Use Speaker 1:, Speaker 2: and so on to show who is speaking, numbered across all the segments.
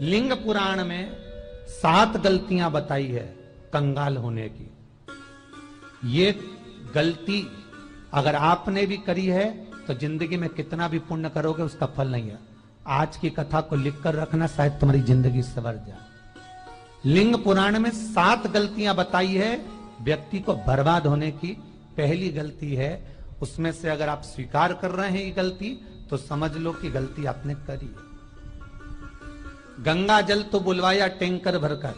Speaker 1: लिंग पुराण में 7 गलतियां बताई है कंगाल होने की। ये गलती अगर आपने भी करी है तो जिंदगी में कितना भी पुण्य करोगे उसका फल नहीं है। आज की कथा को लिखकर रखना, शायद तुम्हारी जिंदगी सवर जाए। लिंग पुराण में 7 गलतियां बताई है व्यक्ति को बर्बाद होने की। पहली गलती है, उसमें से अगर आप स्वीकार कर रहे हैं ये गलती तो समझ लो कि गलती आपने करी है। गंगा जल तो बुलवाया टैंकर भरकर,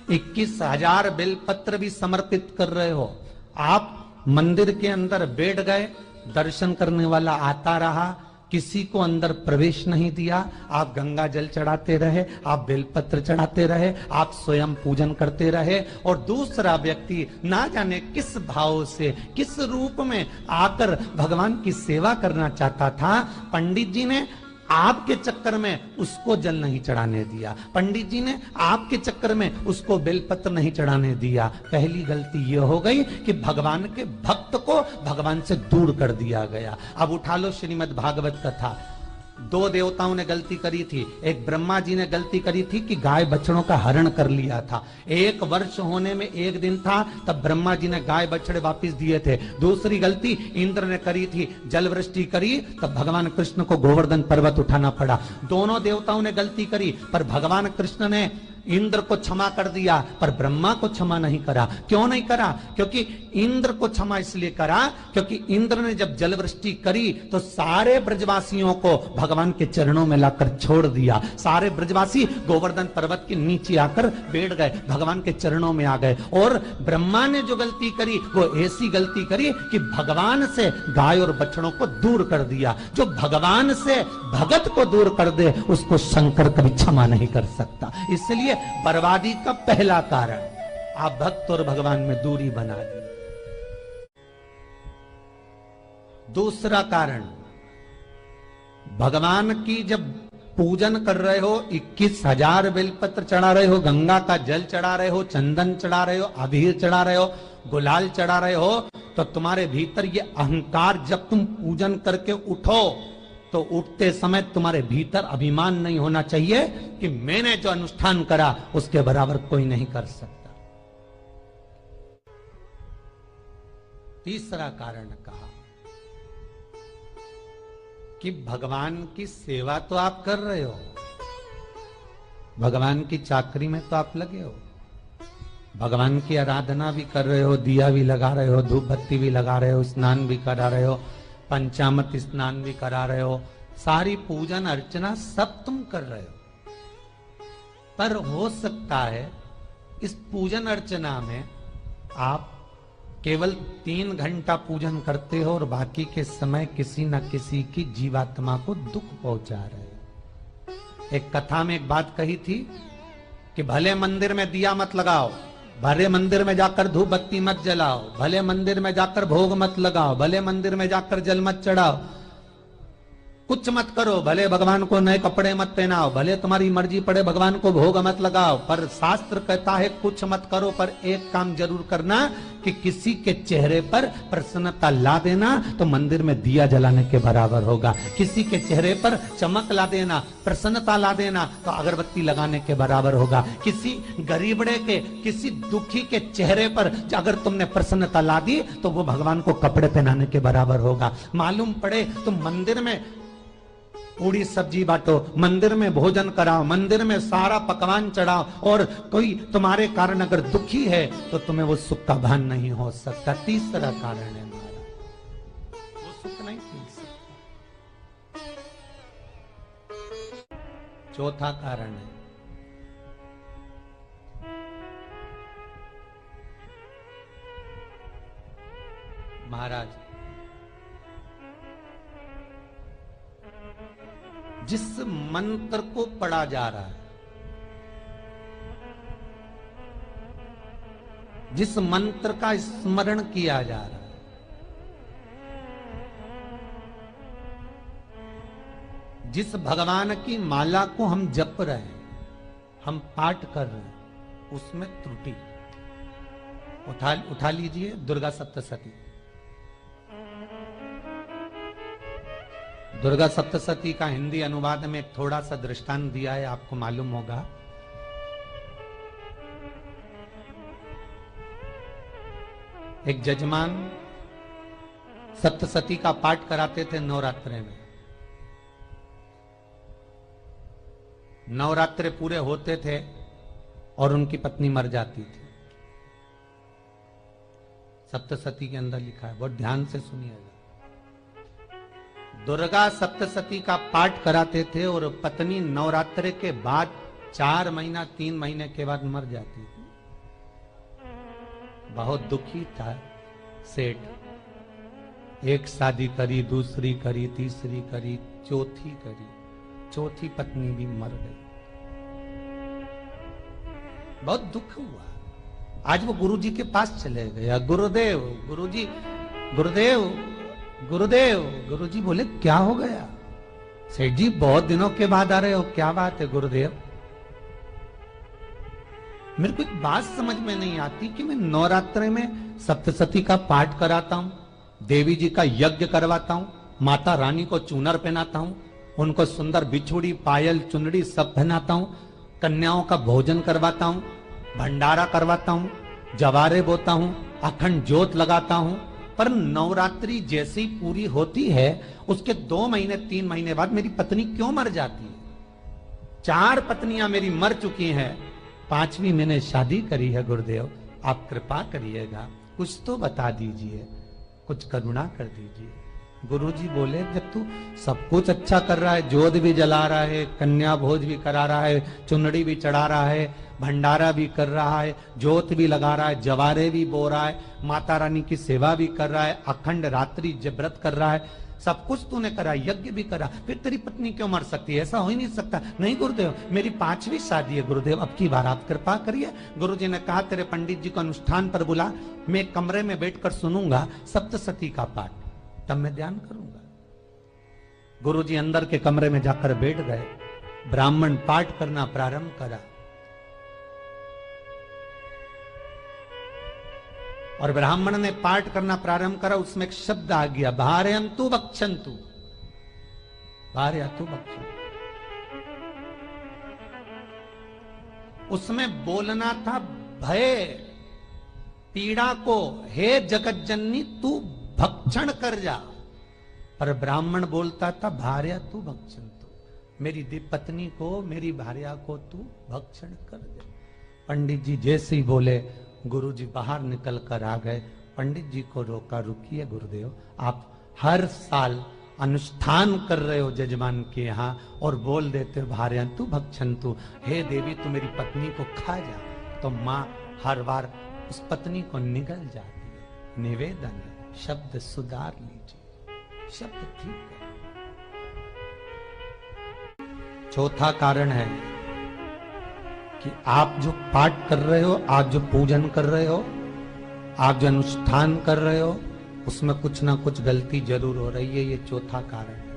Speaker 1: 21,000 बेलपत्र भी समर्पित कर रहे हो। आप मंदिर के अंदर बैठ गए, दर्शन करने वाला आता रहा, किसी को अंदर प्रवेश नहीं दिया। आप गंगा जल चढ़ाते रहे, आप बेलपत्र चढ़ाते रहे, आप स्वयं पूजन करते रहे, और दूसरा व्यक्ति ना जाने किस भाव से, किस रूप में आकर भगवान की सेवा करना चाहता था। पंडित जी ने आपके चक्कर में उसको जल नहीं चढ़ाने दिया, पंडित जी ने आपके चक्कर में उसको बेलपत्र नहीं चढ़ाने दिया। पहली गलती यह हो गई कि भगवान के भक्त को भगवान से दूर कर दिया गया। अब उठा लो श्रीमद् भागवत कथा। 2 देवताओं ने गलती करी थी। एक ब्रह्मा जी ने गलती करी थी कि गाय बछड़ों का हरण कर लिया था। 1 वर्ष होने में 1 दिन था तब ब्रह्मा जी ने गाय बछड़े वापस दिए थे। दूसरी गलती इंद्र ने करी थी, जल वृष्टि करी तब भगवान कृष्ण को गोवर्धन पर्वत उठाना पड़ा। दोनों देवताओं ने गलती करी, पर भगवान कृष्ण ने इंद्र को क्षमा कर दिया पर ब्रह्मा को क्षमा नहीं करा। क्यों नहीं करा? क्योंकि इंद्र को क्षमा इसलिए करा क्योंकि इंद्र ने जब जल वृष्टि करी तो सारे ब्रजवासियों को भगवान के चरणों में लाकर छोड़ दिया। सारे ब्रजवासी गोवर्धन पर्वत के नीचे आकर बैठ गए, भगवान के चरणों में आ गए। और ब्रह्मा ने जो गलती करी वो ऐसी गलती करी कि भगवान से गाय और बछड़ों को दूर कर दिया। जो भगवान से भगत को दूर कर दे उसको शंकर कभी क्षमा नहीं कर सकता। इसलिए बर्बादी का पहला कारण आप भक्त और भगवान में दूरी बना दी। दूसरा कारण, भगवान की जब पूजन कर रहे हो, 21,000 बेलपत्र चढ़ा रहे हो, गंगा का जल चढ़ा रहे हो, चंदन चढ़ा रहे हो, अबीर चढ़ा रहे हो, गुलाल चढ़ा रहे हो, तो तुम्हारे भीतर ये अहंकार, जब तुम पूजन करके उठो तो उठते समय तुम्हारे भीतर अभिमान नहीं होना चाहिए कि मैंने जो अनुष्ठान करा उसके बराबर कोई नहीं कर सकता। तीसरा कारण कहा कि भगवान की सेवा तो आप कर रहे हो, भगवान की चाकरी में तो आप लगे हो, भगवान की आराधना भी कर रहे हो, दिया भी लगा रहे हो, धूप बत्ती भी लगा रहे हो, स्नान भी करा रहे हो, पंचामृत स्नान भी करा रहे हो, सारी पूजन अर्चना सब तुम कर रहे हो। पर हो सकता है इस पूजन अर्चना में आप केवल 3 घंटा पूजन करते हो और बाकी के समय किसी न किसी की जीवात्मा को दुख पहुंचा रहे हो। एक कथा में एक बात कही थी कि भले मंदिर में दिया मत लगाओ, भले मंदिर में जाकर धूप बत्ती मत जलाओ, भले मंदिर में जाकर भोग मत लगाओ, भले मंदिर में जाकर जल मत चढ़ाओ, कुछ मत करो, भले भगवान को नए कपड़े मत पहनाओ, भले तुम्हारी मर्जी पड़े भगवान को भोग मत लगाओ, पर शास्त्र कहता है कुछ मत करो, पर एक काम जरूर करना कि किसी के चेहरे पर प्रसन्नता ला देना तो मंदिर में दिया जलाने के बराबर होगा। किसी के चेहरे पर चमक ला देना, प्रसन्नता ला देना तो अगरबत्ती लगाने के बराबर होगा। किसी गरीबड़े के, किसी दुखी के चेहरे पर अगर तुमने प्रसन्नता ला दी तो वो भगवान को कपड़े पहनाने के बराबर होगा। मालूम पड़े तुम मंदिर में पूरी सब्जी बांटो, मंदिर में भोजन कराओ, मंदिर में सारा पकवान चढ़ाओ, और कोई तुम्हारे कारण अगर दुखी है तो तुम्हें वो सुख का भान नहीं हो सकता। तीसरा कारण है हमारा, वो सुख नहीं मिल सकता। चौथा कारण है महाराज, जिस मंत्र को पढ़ा जा रहा है, जिस मंत्र का स्मरण किया जा रहा है, जिस भगवान की माला को हम जप रहे हैं, हम पाठ कर रहे हैं, उसमें त्रुटि। उठा लीजिए दुर्गा सप्तशती। दुर्गा सप्तशती का हिंदी अनुवाद में एक थोड़ा सा दृष्टांत दिया है, आपको मालूम होगा। एक जजमान सप्तशती का पाठ कराते थे नवरात्रे में। नवरात्रे पूरे होते थे और उनकी पत्नी मर जाती थी। सप्तशती के अंदर लिखा है, बहुत ध्यान से सुनिएगा। दुर्गा सप्तशती का पाठ कराते थे और पत्नी नवरात्रे के बाद 4 महीना 3 महीने के बाद मर जाती थी। बहुत दुखी था सेठ। एक शादी करी, दूसरी करी, तीसरी करी, चौथी करी, चौथी पत्नी भी मर गई। बहुत दुख हुआ। आज वो गुरुजी के पास चले गया, गुरुदेव, गुरुजी, गुरुदेव, गुरुदेव। गुरुजी बोले क्या हो गया? सेठ जी बहुत दिनों के बाद आ रहे हो, क्या बात है गुरुदेव? मेरे को एक बात समझ में नहीं आती कि मैं नवरात्रे में सप्तशती का पाठ कराता हूं, देवी जी का यज्ञ करवाता हूं, माता रानी को चूनर पहनाता हूं, उनको सुंदर बिछुड़ी, पायल, चुनरी सब पहनाता हूं, कन्याओं का भोजन करवाता हूं, भंडारा करवाता हूं, जवारे बोता हूं, अखंड ज्योत लगाता हूं, पर नवरात्रि जैसे ही पूरी होती है उसके 2 महीने 3 महीने बाद मेरी पत्नी क्यों मर जाती है? 4 पत्नियां मेरी मर चुकी हैं, 5वीं मैंने शादी करी है। गुरुदेव आप कृपा करिएगा, कुछ तो बता दीजिए, कुछ करुणा कर दीजिए। गुरुजी बोले जब तू सब कुछ अच्छा कर रहा है, जोत भी जला रहा है, कन्या भोज भी करा रहा है, चुनड़ी भी चढ़ा रहा है, भंडारा भी कर रहा है, जोत भी लगा रहा है, जवारे भी बो रहा है, माता रानी की सेवा भी कर रहा है, अखंड रात्रि व्रत कर रहा है, सब कुछ तूने करा, यज्ञ भी करा, फिर तेरी पत्नी क्यों मर सकती है? ऐसा हो ही नहीं सकता। नहीं गुरुदेव, मेरी 5वीं शादी है गुरुदेव, अब की बार आप कृपा करिए। गुरुजी ने कहा तेरे पंडित जी को अनुष्ठान पर बुला, मैं कमरे में बैठकर सुनूंगा सप्तशती का पाठ, तब मैं ध्यान करूंगा। गुरुजी अंदर के कमरे में जाकर बैठ गए, ब्राह्मण पाठ करना प्रारंभ करा और ब्राह्मण ने पाठ करना प्रारंभ करा। उसमें एक शब्द आ गया, भारयंतु भक्षन्तु, भारयंतु भक्षन्तु। उसमें बोलना था भय, पीड़ा को, हे जगत जननी तू भक्षण कर जा, पर ब्राह्मण बोलता था भार्या तू भक्षन्तु, मेरी पत्नी को, मेरी भार्या को तू भक्षण कर दे। पंडित जी जैसे ही बोले गुरुजी बाहर निकल कर आ गए। पंडित जी को रोका, रुकिए गुरुदेव, आप हर साल अनुष्ठान कर रहे हो जजमान के यहाँ और बोल देते हो भार्यंतु भक्षन्तु, हे देवी तू मेरी पत्नी को खा जा, तो माँ हर बार उस पत्नी को निगल जाती है। निवेदन है, शब्द सुधार लीजिए, शब्द ठीक है। चौथा कारण है कि आप जो पाठ कर रहे हो, आप जो पूजन कर रहे हो, आप जो अनुष्ठान कर रहे हो, उसमें कुछ ना कुछ गलती जरूर हो रही है। ये चौथा कारण है।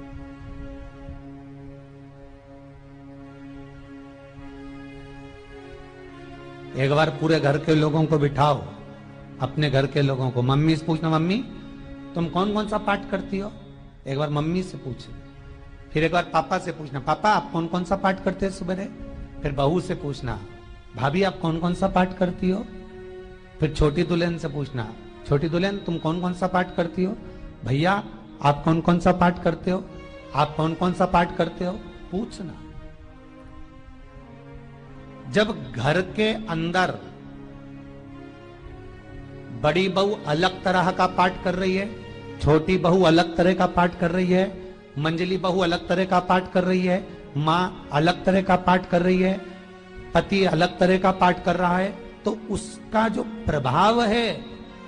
Speaker 1: एक बार पूरे घर के लोगों को बिठाओ, अपने घर के लोगों को, मम्मी से पूछना, मम्मी तुम कौन कौन सा पाठ करती हो? एक बार मम्मी से पूछे, फिर एक बार पापा से पूछना, पापा आप कौन कौन सा पाठ करते हैं सुबह? फिर बहू से पूछना, भाभी आप कौन कौन सा पाठ करती हो? फिर छोटी दुल्हन से पूछना, छोटी दुल्हन तुम कौन कौन सा पाठ करती हो? भैया आप कौन कौन सा पाठ करते हो? आप कौन कौन सा पाठ करते हो? पूछना। जब घर के अंदर बड़ी बहू अलग तरह का पाठ कर रही है, छोटी बहू अलग तरह का पाठ कर रही है, मंजली बहू अलग तरह का पाठ कर रही है, माँ अलग तरह का पाठ कर रही है, पति अलग तरह का पाठ कर रहा है, तो उसका जो प्रभाव है,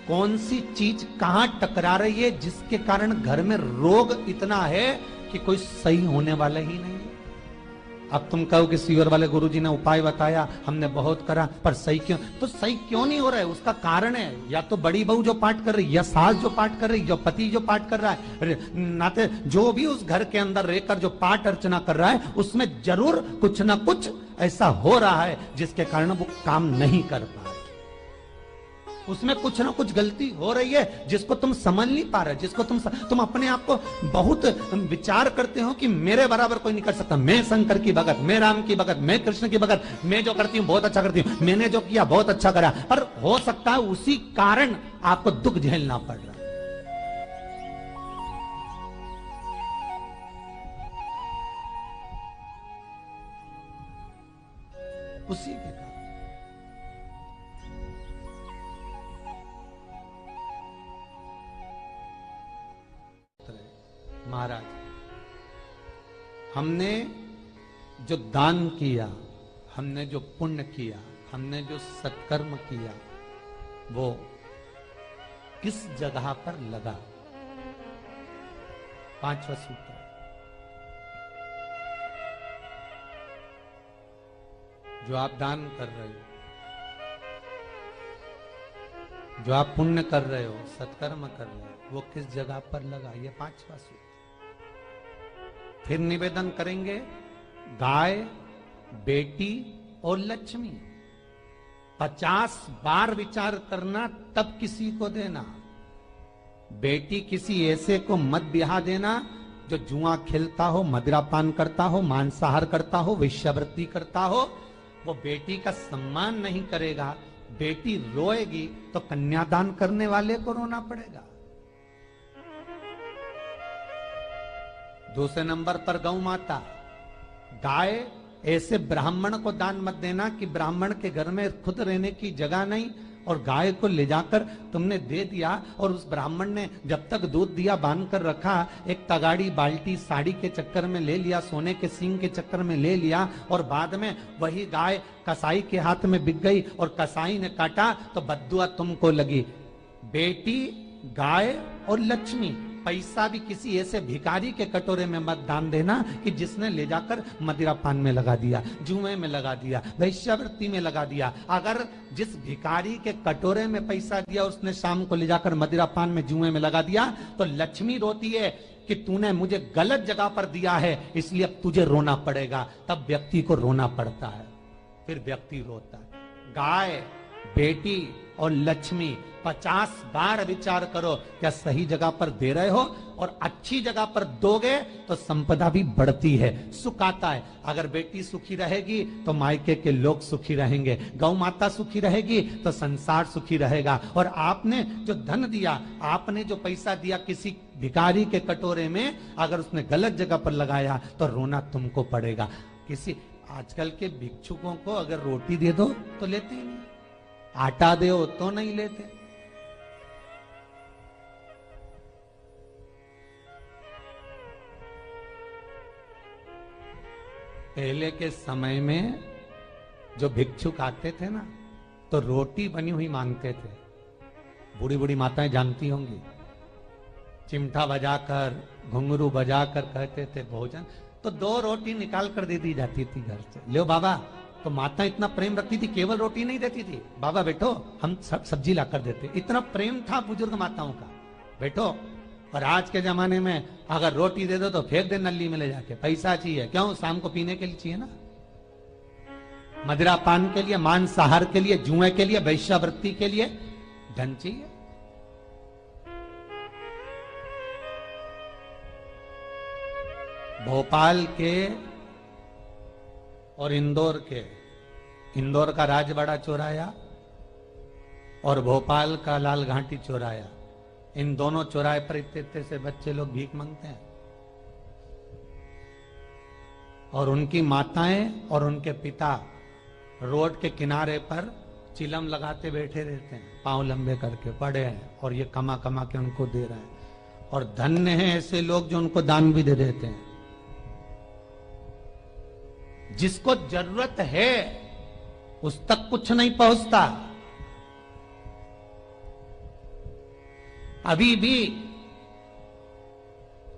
Speaker 1: कौन सी चीज कहां टकरा रही है, जिसके कारण घर में रोग इतना है कि कोई सही होने वाला ही नहीं है। अब तुम कहो कि सीवर वाले गुरुजी ने उपाय बताया, हमने बहुत करा, पर सही क्यों? तो सही क्यों नहीं हो रहा है? उसका कारण है या तो बड़ी बहू जो पाठ कर रही, या सास जो पाठ कर रही, जो पति जो पाठ कर रहा है, नाते जो भी उस घर के अंदर रहकर जो पाठ अर्चना कर रहा है, उसमें जरूर कुछ ना कुछ ऐसा हो रहा है जिसके कारण वो काम नहीं कर पा रहे। उसमें कुछ ना कुछ गलती हो रही है जिसको तुम समझ नहीं पा रहे, जिसको तुम अपने आप को बहुत विचार करते हो कि मेरे बराबर कोई नहीं कर सकता, मैं शंकर की भगत, मैं राम की भगत, मैं कृष्ण की भगत, मैं जो करती हूँ बहुत अच्छा करती हूँ, मैंने जो किया बहुत अच्छा करा। पर हो सकता है उसी कारण आपको दुख झेलना पड़ रहा, उसी के कारण। महाराज, हमने जो दान किया, हमने जो पुण्य किया, हमने जो सत्कर्म किया, वो किस जगह पर लगा? 5वां सूत्र, जो आप दान कर रहे हो, जो आप पुण्य कर रहे हो, सत्कर्म कर रहे हो, वो किस जगह पर लगा? ये 5वां सूत्र। फिर निवेदन करेंगे, गाय, बेटी और लक्ष्मी 50 बार विचार करना, तब किसी को देना। बेटी किसी ऐसे को मत ब्याह देना जो जुआ खेलता हो, मदिरापान करता हो, मांसाहार करता हो, वेश्यावृत्ति करता हो। वो बेटी का सम्मान नहीं करेगा, बेटी रोएगी तो कन्यादान करने वाले को रोना पड़ेगा। दूसरे नंबर पर गौ माता, गाय ऐसे ब्राह्मण को दान मत देना कि ब्राह्मण के घर में खुद रहने की जगह नहीं और गाय को ले जाकर तुमने दे दिया और उस ब्राह्मण ने जब तक दूध दिया बांध कर रखा, एक तगाड़ी बाल्टी साड़ी के चक्कर में ले लिया, सोने के सींग के चक्कर में ले लिया और बाद में वही गाय कसाई के हाथ में बिक गई और कसाई ने काटा तो बद्दुआ तुमको लगी। बेटी, गाय और लक्ष्मी, पैसा भी किसी ऐसे भिखारी के कटोरे में मत दान देना कि जिसने ले जाकर मदिरा पान में लगा दिया, जुए में लगा दिया, वैश्यावृत्ति में लगा दिया। अगर जिस भिखारी के कटोरे में पैसा दिया उसने शाम को ले जाकर मदिरा पान में, जुए में लगा दिया, तो लक्ष्मी रोती है कि तूने मुझे गलत जगह पर दिया है, इसलिए अब तुझे रोना पड़ेगा। तब व्यक्ति को रोना पड़ता है, फिर व्यक्ति रोता है। गाय, बेटी और लक्ष्मी 50 बार विचार करो, क्या सही जगह पर दे रहे हो? और अच्छी जगह पर दोगे तो संपदा भी बढ़ती है, सुख आता है। अगर बेटी सुखी रहेगी तो मायके के लोग सुखी रहेंगे, गौ माता सुखी रहेगी तो संसार सुखी रहेगा। और आपने जो धन दिया, आपने जो पैसा दिया किसी भिखारी के कटोरे में, अगर उसने गलत जगह पर लगाया तो रोना तुमको पड़ेगा। किसी आजकल के भिक्षुकों को अगर रोटी दे दो तो लेते ही नहीं, आटा दो तो नहीं लेते। पहले के समय में जो भिक्षुक आते थे ना, तो रोटी बनी हुई मांगते थे। बूढ़ी बूढ़ी माताएं जानती होंगी, चिमटा बजाकर, घुंघरू बजाकर कहते थे भोजन, तो 2 रोटी निकाल कर दे दी जाती थी घर से। लो बाबा, तो माता इतना प्रेम रखती थी, केवल रोटी नहीं देती थी, बाबा बैठो हम सब सब्जी ला कर देते। इतना प्रेम था बुजुर्ग माताओं का, बैठो। और आज के जमाने में अगर रोटी दे दो तो फेंक दे नली में ले जाके, पैसा चाहिए। क्यों? शाम को पीने के लिए चाहिए ना, मदिरा पान के लिए, मांसाहार के लिए, जुए के लिए, वैश्यावृत्ति के लिए धन चाहिए। भोपाल के और इंदौर के, इंदौर का राजवाड़ा चौराया और भोपाल का लाल घाटी चौराया, इन दोनों चौराहे पर इतने से बच्चे लोग भीख मांगते हैं और उनकी माताएं और उनके पिता रोड के किनारे पर चिलम लगाते बैठे रहते हैं, पांव लंबे करके पड़े हैं और ये कमा कमा के उनको दे रहे हैं। और धन्य हैं ऐसे लोग जो उनको दान भी दे देते हैं। जिसको जरूरत है उस तक कुछ नहीं पहुंचता। अभी भी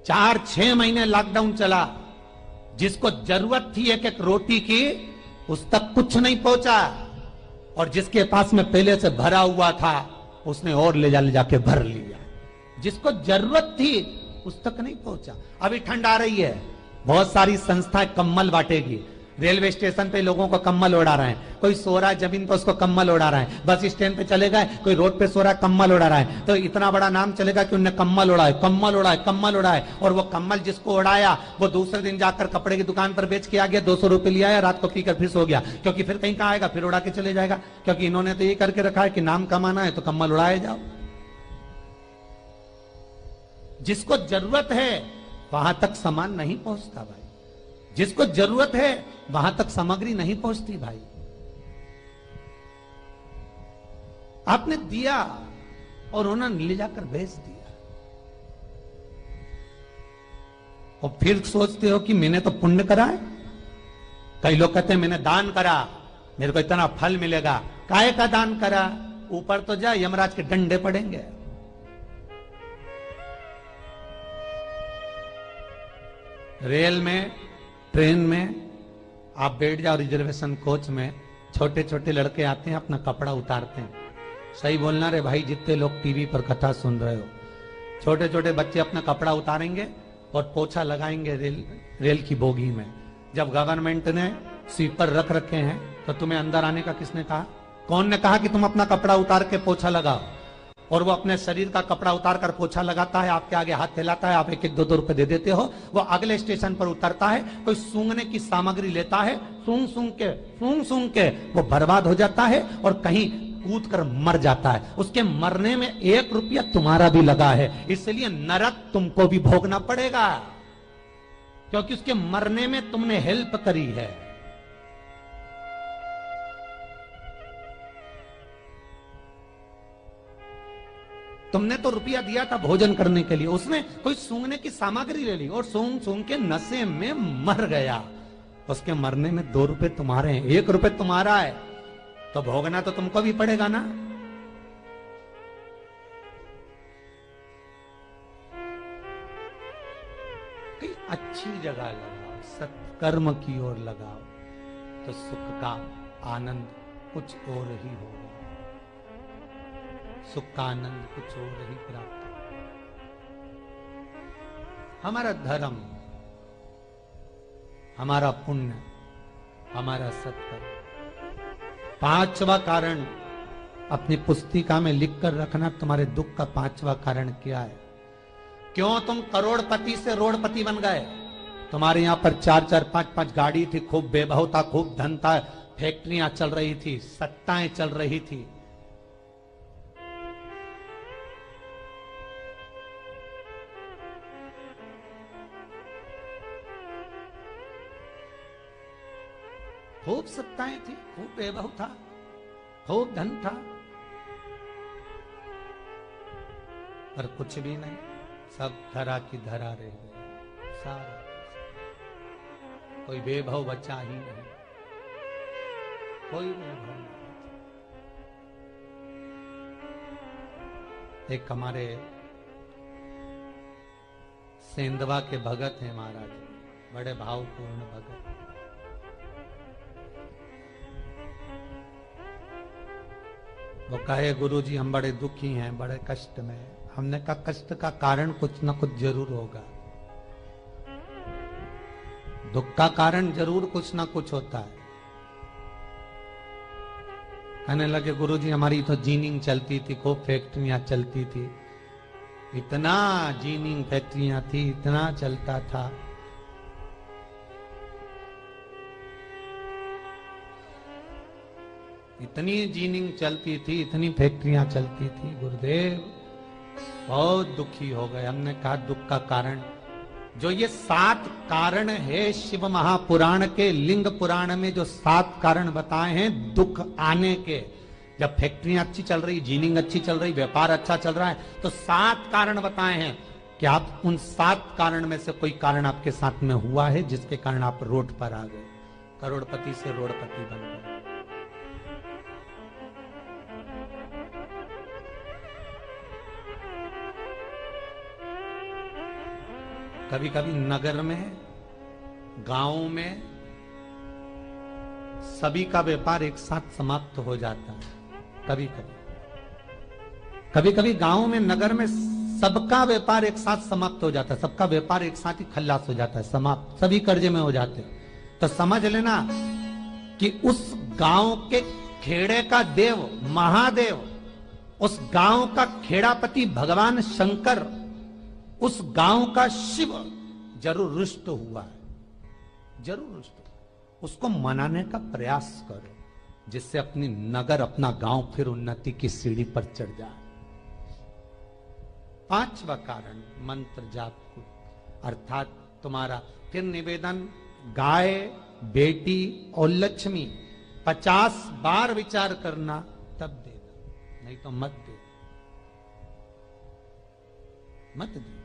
Speaker 1: 4-6 महीने लॉकडाउन चला, जिसको जरूरत थी एक एक रोटी की उस तक कुछ नहीं पहुंचा, और जिसके पास में पहले से भरा हुआ था उसने और ले जाके भर लिया। जिसको जरूरत थी उस तक नहीं पहुंचा। अभी ठंड आ रही है, बहुत सारी संस्थाएं कंबल बांटेगी। रेलवे स्टेशन पे लोगों को कम्बल उड़ा रहे हैं, कोई सो रहा है जमीन पर उसको कम्बल उड़ा रहा है, बस स्टैंड पे चले गए कोई रोड पे सो रहा है कम्बल उड़ा रहा है, तो इतना बड़ा नाम चलेगा कि उनने कम्बल उड़ाए, कम्बल उड़ाए, कम्बल उड़ाए। और वो कम्बल जिसको उड़ाया वो दूसरे दिन जाकर कपड़े की दुकान पर बेच के आ गया, 200 रुपए लिया आया, रात को पीकर फिर सो गया, क्योंकि फिर कहीं कहाँ आएगा, फिर उड़ा के चले जाएगा, क्योंकि इन्होंने तो ये करके रखा है कि नाम कमाना है तो कम्बल उड़ाए जाओ। जिसको जरूरत है वहां तक सामान नहीं पहुंचता भाई, जिसको जरूरत है वहां तक सामग्री नहीं पहुंचती भाई। आपने दिया और उन्होंने ले जाकर बेच दिया, और फिर सोचते हो कि मैंने तो पुण्य करा है। कई लोग कहते हैं मैंने दान करा, मेरे को इतना फल मिलेगा। काहे का दान करा? ऊपर तो जा, यमराज के डंडे पड़ेंगे। रेल में, ट्रेन में आप बैठ जाओ रिजर्वेशन कोच में, छोटे छोटे लड़के आते हैं अपना कपड़ा उतारते हैं। सही बोलना रे भाई, जितने लोग टीवी पर कथा सुन रहे हो, छोटे छोटे बच्चे अपना कपड़ा उतारेंगे और पोछा लगाएंगे रेल की बोगी में। जब गवर्नमेंट ने स्वीपर रख रखे हैं तो तुम्हें अंदर आने का किसने कहा? कौन ने कहा कि तुम अपना कपड़ा उतार के पोछा लगाओ? और वो अपने शरीर का कपड़ा उतार कर पोछा लगाता है, आपके आगे हाथ फैलाता है, आप 1-1, 2-2 रुपए दे देते हो। वो अगले स्टेशन पर उतरता है, कोई सूंघने की सामग्री लेता है, सूंघ सूंघ के वो बर्बाद हो जाता है और कहीं कूद कर मर जाता है। उसके मरने में 1 रुपया तुम्हारा भी लगा है, इसलिए नरक तुमको भी भोगना पड़ेगा, क्योंकि उसके मरने में तुमने हेल्प करी है। तुमने तो रुपया दिया था भोजन करने के लिए, उसने कोई सूंघने की सामग्री ले ली और सूंघ सूंघ के नशे में मर गया। उसके मरने में 2 रुपए तुम्हारे हैं, 1 रुपए तुम्हारा है, तो भोगना तो तुमको भी पड़ेगा ना। कहीं अच्छी जगह लगाओ, सत्कर्म की ओर लगाओ, तो सुख का आनंद कुछ और ही होगा, सुख का आनंद कुछ और ही प्राप्त होगा। हमारा धर्म, हमारा पुण्य, हमारा सत्कर्म। 5वां कारण अपनी पुस्तिका में लिखकर रखना, तुम्हारे दुख का 5वां कारण क्या है? क्यों तुम करोड़पति से रोड़पति बन गए? तुम्हारे यहां पर 4-4, 5-5 गाड़ी थी, खूब वैभव था, खूब धन था, फैक्ट्रियां चल रही थी, सत्ताएं चल रही थी। खूब सत्ताएं थी, खूब वैभव था, खूब धन था, पर कुछ भी नहीं, सब धरा की धरा रह गए। सारा कोई वैभव बचा ही नहीं, कोई वैभव नहीं। एक हमारे सेंधवा के भगत हैं महाराज, बड़े भावपूर्ण भगत। वो कहे गुरुजी हम बड़े दुखी हैं, बड़े कष्ट में। हमने कहा कष्ट का कारण कुछ ना कुछ जरूर होगा, दुख का कारण जरूर कुछ ना कुछ होता है। कहने लगे गुरुजी हमारी तो जीनिंग चलती थी, खूब फैक्ट्रियां चलती थी, इतना जीनिंग फैक्ट्रियां थी, इतना चलता था। इतनी जीनिंग चलती थी, इतनी फैक्ट्रियां चलती थी, गुरुदेव बहुत दुखी हो गए। हमने कहा दुख का कारण, जो ये 7 कारण है शिव महापुराण के, लिंग पुराण में जो 7 कारण बताए हैं दुख आने के, जब फैक्ट्रियां अच्छी चल रही, जीनिंग अच्छी चल रही, व्यापार अच्छा चल रहा है, तो 7 कारण बताए हैं कि आप उन 7 कारण में से कोई कारण आपके साथ में हुआ है जिसके कारण आप रोड पर आ गए, करोड़पति से रोडपति बन गए। कभी कभी नगर में, गांव में सभी का व्यापार एक साथ समाप्त हो जाता है। कभी कभी गांव में, नगर में सबका व्यापार एक साथ समाप्त हो जाता है, सबका व्यापार एक साथ ही खल्लास हो जाता है, समाप्त, सभी कर्जे में हो जाते हैं। तो समझ लेना कि उस गांव के खेड़े का देव महादेव, उस गांव का खेड़ापति भगवान शंकर, उस गांव का शिव जरूर रुष्ट हुआ है, जरूर रुष्ट हुआ। उसको मनाने का प्रयास करो जिससे अपनी नगर, अपना गांव फिर उन्नति की सीढ़ी पर चढ़ जाए। पांचवा कारण मंत्र जाप को, अर्थात तुम्हारा फिर निवेदन, गाय, बेटी और लक्ष्मी 50 बार विचार करना तब देना, नहीं तो मत दे, मत दीजिए।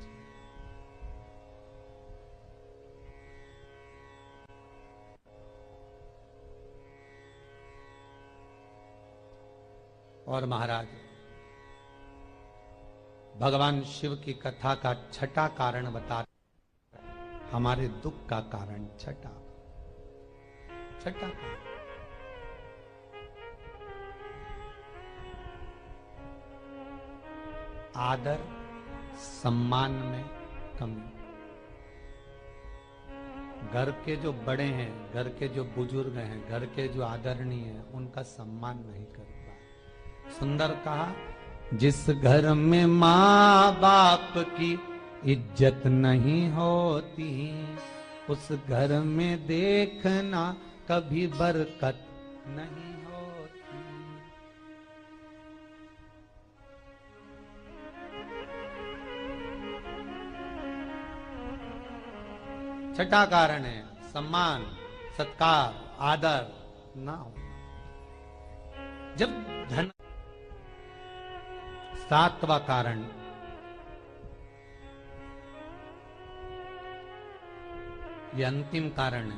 Speaker 1: और महाराज भगवान शिव की कथा का छठा कारण बता, हमारे दुख का कारण छठा कारण, आदर सम्मान में कमी। घर के जो बड़े हैं, घर के जो बुजुर्ग हैं, घर के जो आदरणीय हैं, उनका सम्मान नहीं कर पाए। सुंदर कहा, जिस घर में माँ बाप की इज्जत नहीं होती, उस घर में देखना कभी बरकत नहीं होती। छठा कारण है सम्मान, सत्कार, आदर ना होना। जब धन, सातवां कारण ये अंतिम कारण है।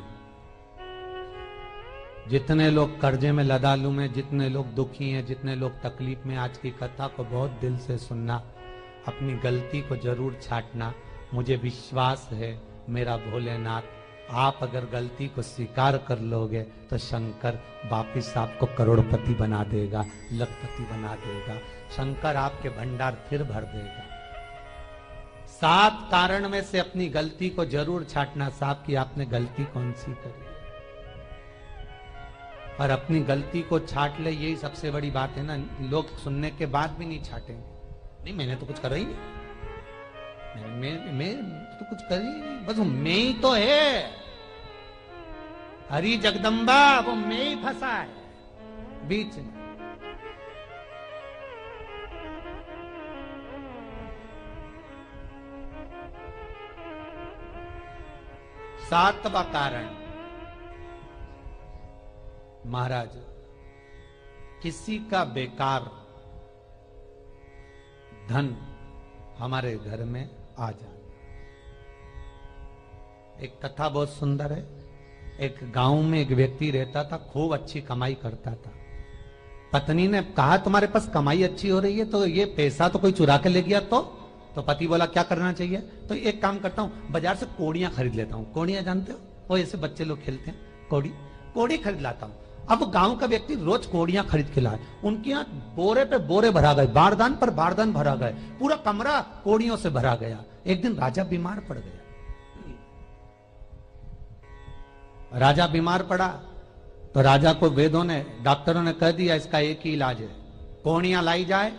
Speaker 1: जितने लोग कर्जे में, लदालू में, जितने लोग दुखी हैं, जितने लोग तकलीफ में, आज की कथा को बहुत दिल से सुनना, अपनी गलती को जरूर छांटना। मुझे विश्वास है मेरा भोलेनाथ, आप अगर गलती को स्वीकार कर लोगे तो शंकर वापिस आपको करोड़पति बना देगा, लखपति बना देगा। शंकर आपके भंडार फिर भर देगा। 7 कारण में से अपनी गलती को जरूर छांटना साहब कि आपने गलती कौन सी करी, और अपनी गलती को छांट ले, यही सबसे बड़ी बात है ना। लोग सुनने के बाद भी नहीं छाटेंगे, नहीं मैंने तो कुछ करा ही नहीं, मैं तो कुछ कर ही नहीं, बस मैं ही तो है, हरी जगदम्बा वो मैं ही फंसा है बीच में। सातवां कारण महाराज, किसी का बेकार धन हमारे घर में आ जाना। एक कथा बहुत सुंदर है। एक गांव में एक व्यक्ति रहता था, खूब अच्छी कमाई करता था। पत्नी ने कहा तुम्हारे पास कमाई अच्छी हो रही है तो ये पैसा तो कोई चुरा के ले गया तो पति बोला क्या करना चाहिए, तो एक काम करता हूं, बाजार से कोड़ियां खरीद लेता हूं। कोड़ियां जानते हो, वो ऐसे बच्चे लोग खेलते हैं, कोड़ी खरीद लाता हूं। अब गांव का व्यक्ति रोज कोड़ियां खरीद के लाए, उनके यहाँ बोरे पे बोरे भरा गए, बारदान पर बारदान भरा गए, पूरा कमरा कोड़ियों से भरा गया। एक दिन राजा बीमार पड़ गया। राजा बीमार पड़ा तो राजा को वेदों ने, डॉक्टरों ने कह दिया इसका एक ही इलाज है, कोड़ियां लाई जाए,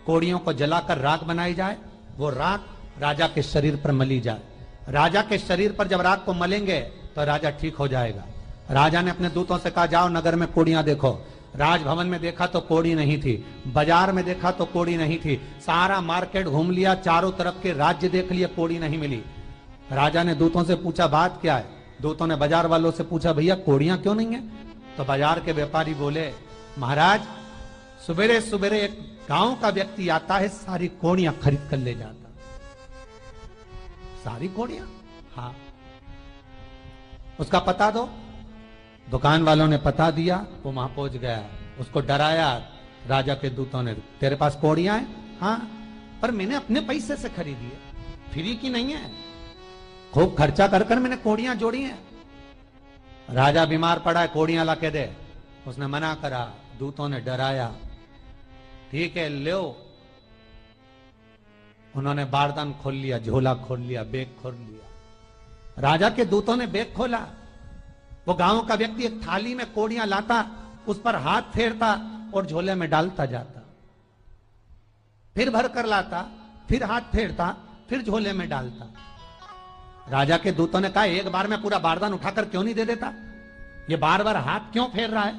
Speaker 1: कोड़ियों को जलाकर राख बनाई जाए, वो राख राजा के शरीर पर मली जाए। राजा के शरीर पर जब राख को मलेंगे तो राजा ठीक हो जाएगा। राजा ने अपने दूतों से कहा जाओ नगर में कोड़ियां देखो। राजभवन में देखा तो कोड़ी नहीं थी, बाजार में देखा तो कोड़ी नहीं थी, सारा मार्केट घूम लिया, चारों तरफ के राज्य देख लिए, कोड़ी नहीं मिली। राजा ने दूतों से पूछा बात क्या है। दूतों ने बाजार वालों से पूछा भैया कोड़ियां क्यों नहीं है। तो बाजार के व्यापारी बोले महाराज सुबेरे सुबेरे एक गांव का व्यक्ति आता है, सारी कोड़ियां खरीद कर ले जाता। सारी कोड़ियां? हाँ। उसका पता दो। दुकान वालों ने पता दिया, वो वहां पहुंच गया, उसको डराया। राजा के दूतों ने, तेरे पास कोड़ियां हैं? हाँ, पर मैंने अपने पैसे से खरीदी है, फ्री की नहीं है, खूब खर्चा कर कर मैंने कोड़ियां जोड़ी हैं। राजा बीमार पड़ा है, कोड़ियां ला के दे। उसने मना करा, दूतों ने डराया, ठीक है लो। उन्होंने बारदान खोल लिया, झोला खोल लिया, बैग खोल लिया। राजा के दूतों ने बैग खोला, वो गांव का व्यक्ति एक थाली में कोड़ियां लाता, उस पर हाथ फेरता और झोले में डालता जाता, फिर भर कर लाता, फिर हाथ फेरता, फिर झोले में डालता। राजा के दूतों ने कहा, एक बार में पूरा बारदान उठाकर क्यों नहीं दे देता, ये बार बार हाथ क्यों फेर रहा है?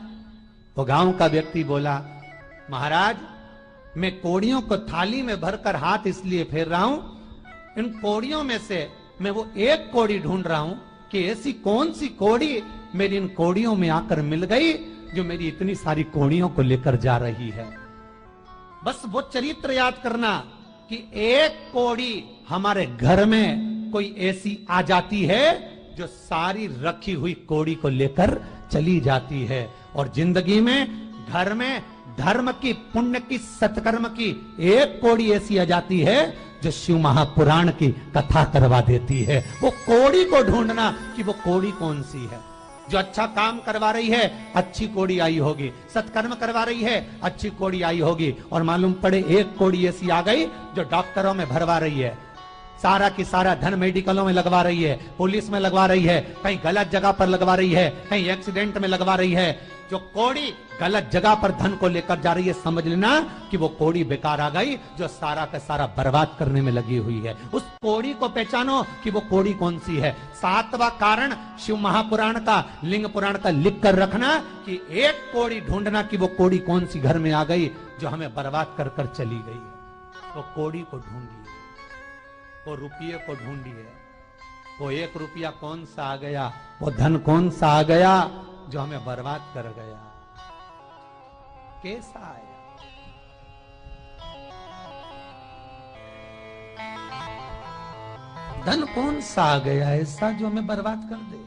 Speaker 1: वो गांव का व्यक्ति बोला, महाराज मैं कोड़ियों को थाली में भरकर हाथ इसलिए फेर रहा हूं, इन कोड़ियों में से मैं वो एक कोड़ी ढूंढ रहा हूं कि ऐसी कौन सी कोड़ी मेरी इन कोड़ियों में आकर मिल गई जो मेरी इतनी सारी कोड़ियों को लेकर जा रही है। बस वो चरित्र याद करना कि एक कोड़ी हमारे घर में कोई ऐसी आ जाती है जो सारी रखी हुई कोड़ी को लेकर चली जाती है। और जिंदगी में घर में धर्म की, पुण्य की, सत्कर्म की एक कोड़ी ऐसी आ जाती है जो शिव महापुराण की कथा करवा देती है। वो कोड़ी को ढूंढना कि वो कोड़ी कौन सी है। जो अच्छा काम करवा रही है अच्छी कोड़ी आई होगी, सत्कर्म करवा रही है अच्छी कोड़ी आई होगी, और मालूम पड़े एक कोड़ी ऐसी आ गई जो डॉक्टरों में भरवा रही है, सारा की सारा धन मेडिकलों में लगवा रही है, पुलिस में लगवा रही है, कहीं गलत जगह पर लगवा रही है, कहीं एक्सीडेंट में लगवा रही है। जो कोड़ी गलत जगह पर धन को लेकर जा रही है, समझ लेना कि वो कोड़ी बेकार आ गई जो सारा का सारा बर्बाद करने में लगी हुई है। उस कोड़ी को पहचानो कि वो कोड़ी कौन सी है। 7वां कारण शिव महापुराण का, लिंग पुराण का लिख कर रखना कि एक कोड़ी ढूंढना कि वो कोड़ी कौन सी घर में आ गई जो हमें बर्बाद कर कर चली गई है। तो कोड़ी को ढूंढिए, वो रुपये को ढूंढिए, वो 1 रुपया कौन सा आ गया, वो धन कौन सा आ गया जो हमें बर्बाद कर गया, कैसा आया। धन कौन सा आ गया ऐसा जो हमें बर्बाद कर दे।